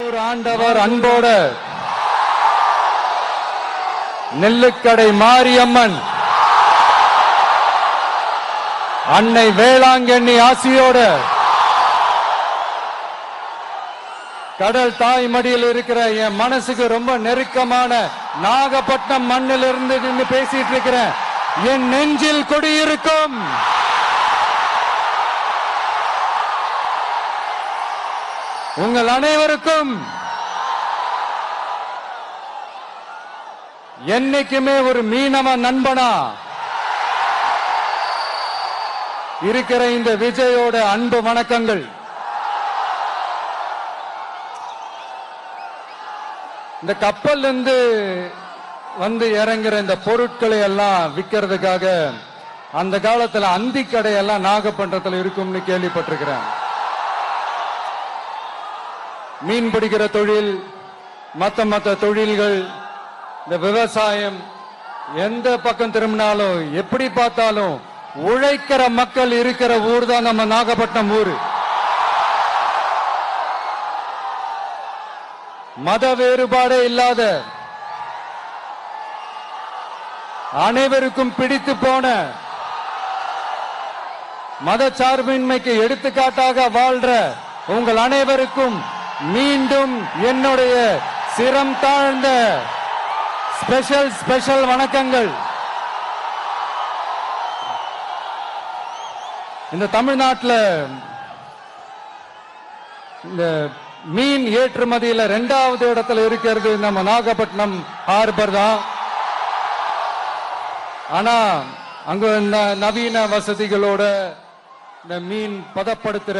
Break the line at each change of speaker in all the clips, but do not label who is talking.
பெரம்பலூர் ஆண்டவர் அன்போட நெல்லுக்கடை மாரியம்மன் அன்னை வேளாங்கண்ணி ஆசியோட கடல் தாய் மடியில் இருக்கிற என் மனசுக்கு ரொம்ப நெருக்கமான நாகப்பட்டினம் மண்ணில் இருந்து நின்று பேசிட்டு இருக்கிறேன். என் நெஞ்சில் குடியிருக்கும் உங்கள் அனைவருக்கும் என்னைக்குமே ஒரு மீனவ நண்பனா இருக்கிற இந்த விஜயோட அன்பு வணக்கங்கள். இந்த கப்பல் இருந்து வந்து இறங்குற இந்த பொருட்களை எல்லாம் விற்கிறதுக்காக அந்த காலத்துல அந்தி கடையெல்லாம் நாகப்பட்டினத்துல இருக்கும்னு கேள்விப்பட்டிருக்கிறேன். மீன் பிடிக்கிற தொழில், மத்த தொழில்கள், இந்த விவசாயம், எந்த பக்கம் திரும்பினாலும் எப்படி பார்த்தாலும் உழைக்கிற மக்கள் இருக்கிற ஊர் தான் நம்ம நாகப்பட்டினம் ஊரு. மத வேறுபாடே இல்லாத அனைவருக்கும் பிடித்து போன மத சார்பின்மைக்கு எடுத்துக்காட்டாக வாழ்ற உங்கள் அனைவருக்கும் மீண்டும் என்னுடைய சிரம் தாழ்ந்த ஸ்பெஷல் வணக்கங்கள். இந்த தமிழ்நாட்டில் இந்த மீன் ஏற்றுமதியில 2வது இடத்துல இருக்கிறது நம்ம நாகப்பட்டினம் ஹார்பர் தான். ஆனா அங்க நவீன வசதிகளோட இந்த மீன் பதப்படுத்துற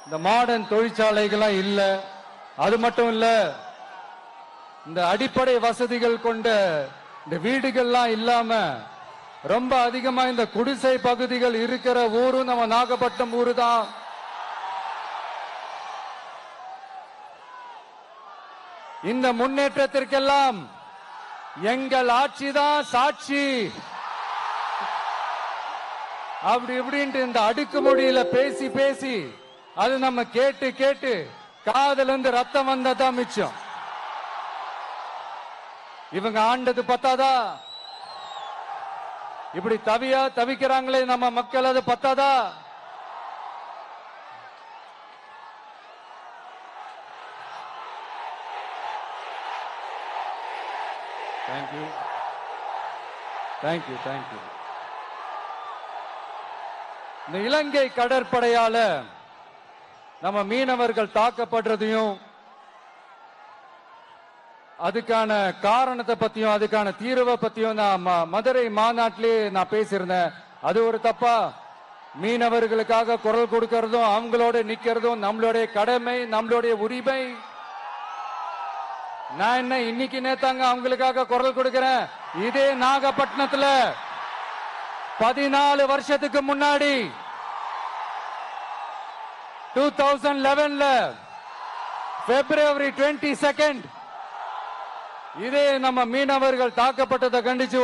இந்த மாடர்ன் தொழிற்சாலைகள்லாம் இல்ல. அது மட்டும் இல்ல, இந்த அடிப்படை வசதிகள் கொண்ட இந்த வீடுகள்லாம் இல்லாம ரொம்ப அதிகமா இந்த குடிசை பகுதிகள் இருக்கிற ஊரும் நம்ம நாகப்பட்டினம் ஊரு தான். இந்த முன்னேற்றத்திற்கெல்லாம் எங்கள் ஆட்சிதான் சாட்சி. அப்படி இப்படின்ட்டு இந்த அடுக்குமொழியில பேசி பேசி அது நம்ம கேட்டு கேட்டு காதுல இருந்து ரத்தம் வந்ததான் மிச்சம். இவங்க ஆண்டது பத்தாதா? இப்படி தவிக்கிறாங்களே நம்ம மக்கள், அது பத்தாதா? தேங்க்யூ. இந்த இலங்கை கடற்படையால நம்ம மீனவர்கள் தாக்கப்படுறதையும் அதுக்கான காரணத்தை பத்தியும் அதுக்கான தீர்வை பத்தியும் நான் மதுரை மாநாட்டிலே நான் பேசியிருந்தேன். அது ஒரு தப்பா? மீனவர்களுக்காக குரல் கொடுக்கறதும் அவங்களோட நிக்கிறதும் நம்மளுடைய கடமை, நம்மளுடைய உரிமை. நான் என்ன இன்னைக்கு நேத்தாங்க அவங்களுக்காக குரல் கொடுக்கிறேன். இதே நாகப்பட்டினத்துல 14 வருஷத்துக்கு முன்னாடி 2011 February 22 இதே நம்ம மீனவர்கள் தாக்கப்பட்டதை கண்டிச்சு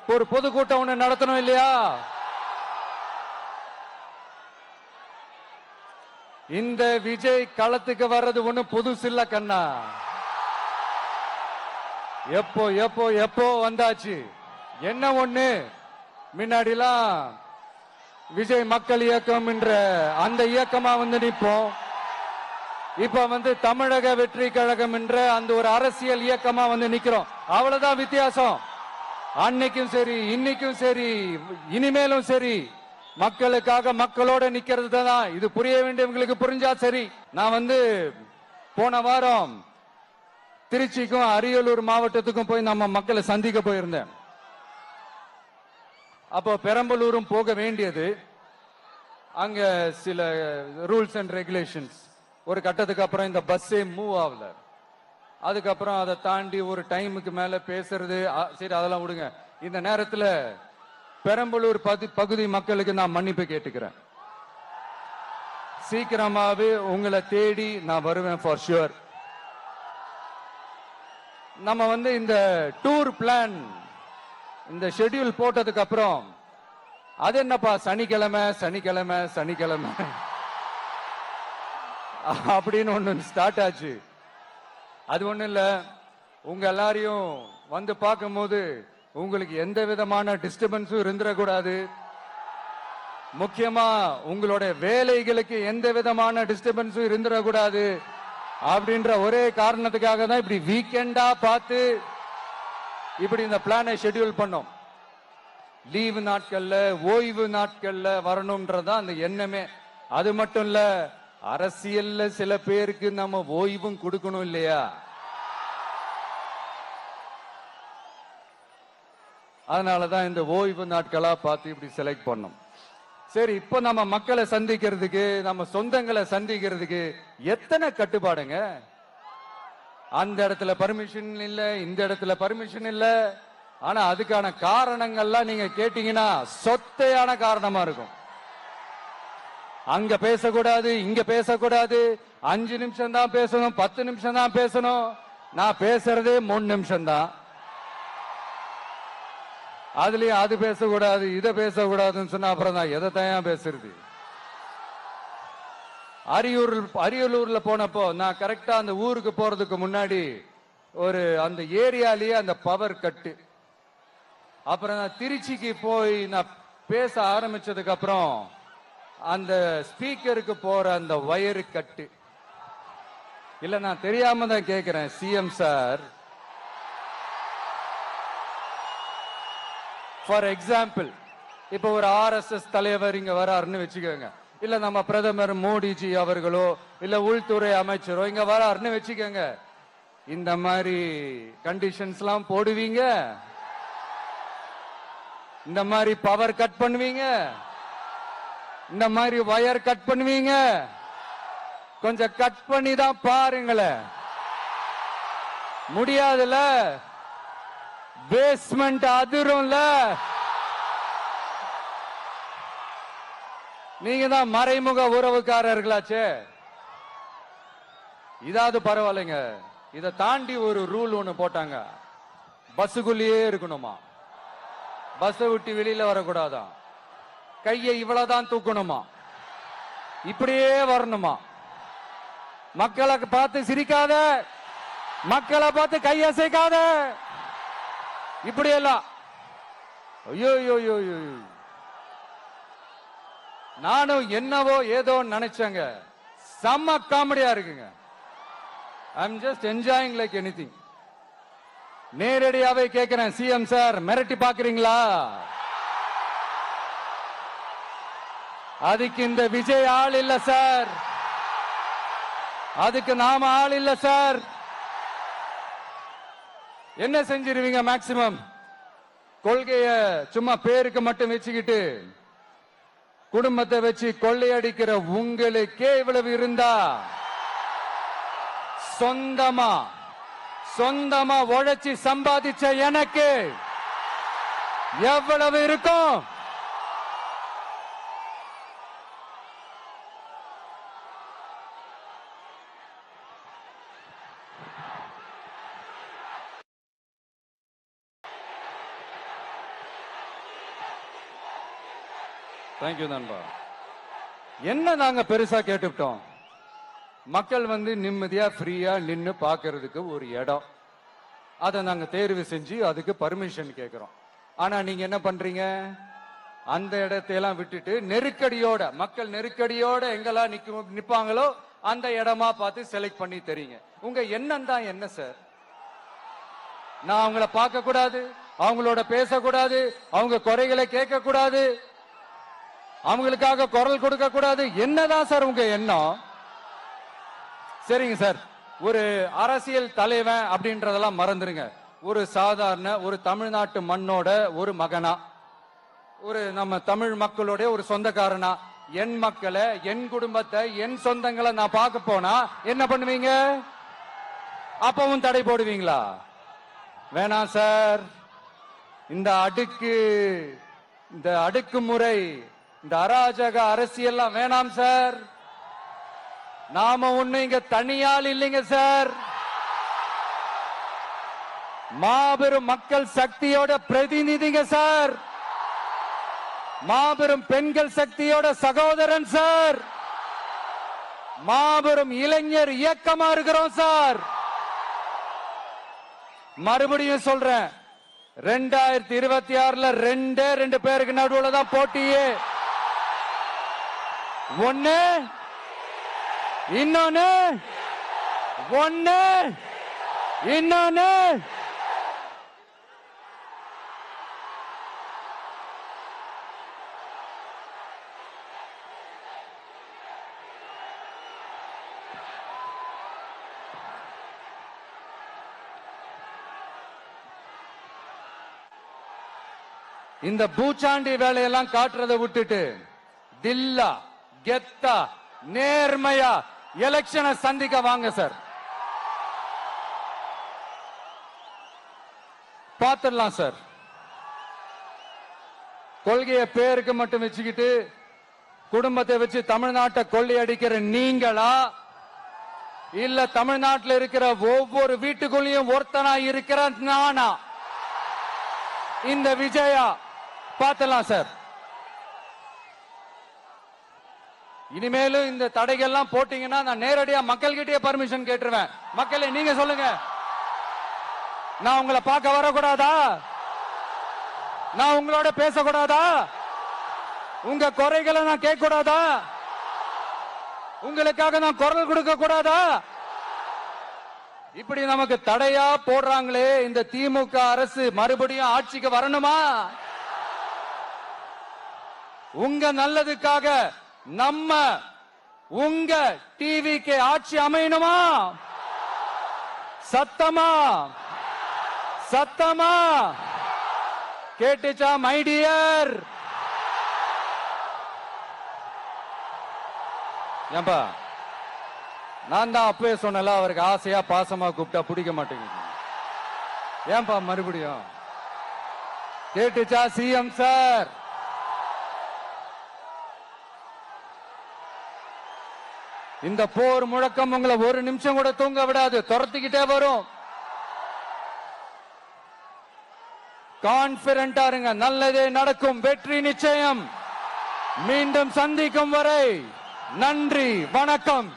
ஒரு பொதுக்கூட்டம் ஒண்ணு நடத்தணும் இல்லையா? இந்த விஜய் களத்துக்கு வர்றது ஒண்ணு புதுசு இல்ல கண்ணா. எப்போ வந்தாச்சு. என்ன ஒண்ணு, முன்னாடிலாம் விஜய் மக்கள் இயக்கம் என்ற அந்த இயக்கமா வந்து நிற்போம். இப்ப தமிழக வெற்றி கழகம் என்ற அந்த ஒரு அரசியல் இயக்கமா வந்து நிக்கிறோம். அவ்வளவுதான் வித்தியாசம். அன்னைக்கும் சரி, இன்னைக்கும் சரி, இனிமேலும் சரி, மக்களுக்காக மக்களோட நிக்கிறது தான். இது புரிய வேண்டியவங்களுக்கு புரிஞ்சா சரி. நான் போன வாரம் திருச்சிக்கும் அரியலூர் மாவட்டத்துக்கும் போய் நம்ம மக்களை சந்திக்க போயிருந்தேன். அப்போ பெரம்பலூரும் போக வேண்டியது. அங்க சில ரூல்ஸ் அண்ட் ரெகுலேஷன்ஸ், ஒரு கட்டத்துக்கு அப்புறம் இந்த பஸ்ஸே மூவ் ஆகல. அதுக்கப்புறம் அதை தாண்டி ஒரு டைமுக்கு மேல பேசுறது, சரி அதெல்லாம் விடுங்க. இந்த நேரத்தில் பெரம்பலூர் பகுதி மக்களுக்கு நான் மன்னிப்பு கேட்டுக்கிறேன். சீக்கிரமாவே உங்களை தேடி நான் வருவேன் ஃபார் ஷுவர். நம்ம இந்த டூர் பிளான், இந்த ஷெட்யூல் போட்டதுக்கு அப்புறம் அது என்னப்பா சனிக்கிழமை அப்படின்னு ஒண்ணு ஸ்டார்ட் ஆச்சு. அது ஒண்ணு இல்ல, உங்க எல்லாரையும் வந்து பார்க்கும்போது உங்களுக்கு எந்த விதமான டிஸ்டர்பன்ஸும் இருந்துடக்கூடாது. முக்கியமா உங்களுடைய வேலைகளுக்கு எந்த விதமான டிஸ்டர்பன்ஸும் இருந்துடக்கூடாது அப்படின்ற ஒரே காரணத்துக்காக தான் இப்படி வீக்கெண்டா பார்த்து இப்படி இந்த பிளானை ஷெட்யூல் பண்ணோம். லீவு நாட்கள்ல ஓய்வு நாட்கள்ல வரணும்ன்றதா அந்த எண்ணமே. அது மட்டும் இல்ல, அரசியல்ல சில பேருக்கு நம்ம ஓய்வும் கொடுக்கணும் இல்லையா? அதனாலதான் இந்த ஓய்வு நாட்களா பார்த்து இப்படி செலக்ட் பண்ணோம். சரி, இப்ப நம்ம மக்களை சந்திக்கிறதுக்கு, நம்ம சொந்தங்களை சந்திக்கிறதுக்கு எத்தனை கட்டுப்பாடுங்க. அந்த இடத்துல பர்மிஷன் இல்ல, இந்த இடத்துல பர்மிஷன் இல்ல. ஆனா அதுக்கான காரணங்கள்லாம் நீங்க கேட்டீங்கன்னா சொத்தையான காரணமா இருக்கும். அங்க பேசக்கூடாது, இங்க பேசக்கூடாது, 5 நிமிஷம் தான் பேசணும், 10 நிமிஷம் தான் பேசணும். நான் பேசுறதே 3 நிமிஷம் தான். அதுலயும் அது பேசக்கூடாது, இதை பேசக்கூடாதுன்னு சொன்னா அப்புறம் தான் எதை தான் பேசுறது. அரியலூர்ல போனப்போ நான் கரெக்டா அந்த ஊருக்கு போறதுக்கு முன்னாடி ஒரு அந்த ஏரியாலேயே அந்த பவர் கட்டு. அப்புறம் நான் திருச்சிக்கு போய் நான் பேச ஆரம்பிச்சதுக்கு அப்புறம் அந்த ஸ்பீக்கருக்கு போற அந்த வயரு கட்டு. இல்ல, நான் தெரியாம தான் கேக்குறேன் சிஎம் சார். ஃபார் எக்ஸாம்பிள், இப்ப ஒரு RSS தலைவர் இங்க வராருன்னு வச்சுக்கோங்க, இல்ல நம்ம பிரதமர் மோடிஜி அவர்களோ இல்ல உள்துறை அமைச்சரோ இங்க வராருன்னு வச்சுக்கோங்க. இந்த மாதிரி கண்டிஷன்ஸ் எல்லாம் போடுவீங்க, இந்த மாதிரி பவர் கட் பண்ணுவீங்க, இந்த மாதிரி வயர் கட் பண்ணுவீங்க. கொஞ்சம் கட் பண்ணி தான் பாருங்களேன். முடியாதுல, பேஸ்மெண்ட் அதிரும்ல. நீங்க தான் மறைமுக உறவுக்காரர்களாச்சே. இதாவது பரவாயில்லைங்க. இதை தாண்டி ஒரு ரூல் ஒண்ணு போட்டாங்க, பஸ்ஸுக்குள்ளேயே இருக்கணுமா, பஸ் விட்டு வெளியில வரக்கூடாதா, கையை இவ்வளவுதான் தூக்கணுமா, இப்படியே வரணுமா. மக்களை பார்த்து சிரிக்காத, மக்களை பார்த்து கையசைக்காத, இப்படி எல்லாம். ஐயோ, நானும் என்னவோ ஏதோ நினைச்சேங்க. செம்ம காமெடியா இருக்குங்க. I am just enjoying like anything. நேரடியாவே கேட்கிறேன், சிஎம் சார் மிரட்டி பாக்குறீங்களா? அதுக்கு இந்த விஜய் ஆள் இல்ல சார், அதுக்கு நாம ஆள் இல்ல சார். என்ன செஞ்சிருவீங்க? மேக்சிமம் கொள்கைய சும்மா பேருக்கு மட்டும் வச்சுக்கிட்டு குடும்பத்தை வச்சு கொள்ளையடிக்கிற உங்களுக்கே இவ்வளவு இருந்தா, சொந்தமா உழைச்சி சம்பாதிச்ச எனக்கு எவ்வளவு இருக்கும்? தேங்க்யூ நண்பா. என்ன நாங்க பெருசா கேட்டுட்டோம்? மக்கள் வந்து நிம்மதியா ஃப்ரீயா நின்னு பாக்குறதுக்கு ஒரு இடம், அதை நாங்க தேர்வு செஞ்சு அதுக்கு பர்மிஷன் கேட்கிறோம். ஆனா நீங்க என்ன பண்றீங்க? அந்த இடத்தையெல்லாம் விட்டுட்டு நெருக்கடியோட, மக்கள் நெருக்கடியோட எங்கெல்லாம் நிப்பாங்களோ அந்த இடமா பார்த்து செலக்ட் பண்ணி தரீங்க. உங்க எண்ணம் தான் என்ன சார்? நான் அவங்கள பார்க்க கூடாது, அவங்களோட பேசக்கூடாது, அவங்க குறைகளை கேட்க கூடாது, அவங்களுக்காக குரல் கொடுக்க கூடாது, என்னதான் சார் உங்க எண்ணம்? சரிங்க சார், ஒரு அரசியல் தலைவன் அப்படின்றதெல்லாம் மறந்துருங்க. ஒரு சாதாரண ஒரு தமிழ்நாட்டு மண்ணோட ஒரு மகனா, ஒரு நம்ம தமிழ் மக்களுடைய ஒரு சொந்தக்காரனா, என் மக்களை, என் குடும்பத்தை, என் சொந்தங்களை நான் பார்க்க போனா என்ன பண்ணுவீங்க? அப்பவும் தடை போடுவீங்களா? வேணாம் சார். இந்த அடுக்குமுறை, இந்த அராஜக அரசியல் வேணாம் சார். நாம ஒண்ணு இங்க தனியால் இல்லைங்க சார், மாபெரும் மக்கள் சக்தியோட பிரதிநிதிங்க சார், மாபெரும் பெண்கள் சக்தியோட சகோதரன் சார், மாபெரும் இளைஞர் இயக்கமா இருக்கிறோம் சார். மறுபடியும் சொல்றேன், 2026 ரெண்டு பேருக்கு நடுவுல தான் போட்டியே. ஒன்னு இன்னொன்னு இந்த பூச்சாண்டி வேலையெல்லாம் காட்டுறதை விட்டுட்டு தில்லா கெத்தா நேர்மையா எலெக்ஷனை சந்திக்க வாங்க சார். பாத்துடலாம் சார். கொள்கையை பேருக்கு மட்டும் வச்சுக்கிட்டு குடும்பத்தை வச்சு தமிழ்நாட்டை கொள்ளையடிக்கிற நீங்களா, இல்ல தமிழ்நாட்டில் இருக்கிற ஒவ்வொரு வீட்டுக்குள்ளேயும் ஒருத்தனா இருக்கிற நானா, இந்த விஜயா? பாத்துடலாம் சார். இனிமேலும் இந்த தடைகள்லாம் போட்டீங்கன்னா நான் நேரடியா மக்கள்கிட்டயே பர்மிஷன் கேட்டுருவேன். மக்களே நீங்க சொல்லுங்க, நான் உங்களை பார்க்க வரக்கூடாதா? நான் உங்களோட பேசக்கூடாதா? உங்க குறைகளை நான் கேட்க கூடாதா? உங்களுக்காக நான் குரல் கொடுக்க கூடாதா? இப்படி நமக்கு தடையா போடுறாங்களே, இந்த திமுக அரசு மறுபடியும் ஆட்சிக்கு வரணுமா? உங்க நல்லதுக்காக நம்ம உங்க டிவிக்கு ஆட்சி அமையணுமா? சத்தமா கேட்டுச்சா மை டியர்? ஏன்பா, நான் தான் அப்பவே சொன்னல, அவருக்கு ஆசையா பாசமா கூப்பிட்டா பிடிக்க மாட்டேங்குது. ஏன்பா மறுபடியும்? கேட்டுச்சா சிஎம் சார்? இந்த போர் முழக்கம் உங்களை ஒரு நிமிஷம் கூட தூங்க விடாது, துரத்திக்கிட்டே வரும். கான்பிடண்டா இருங்க, நல்லதே நடக்கும், வெற்றி நிச்சயம். மீண்டும் சந்திக்கும் வரை நன்றி, வணக்கம்.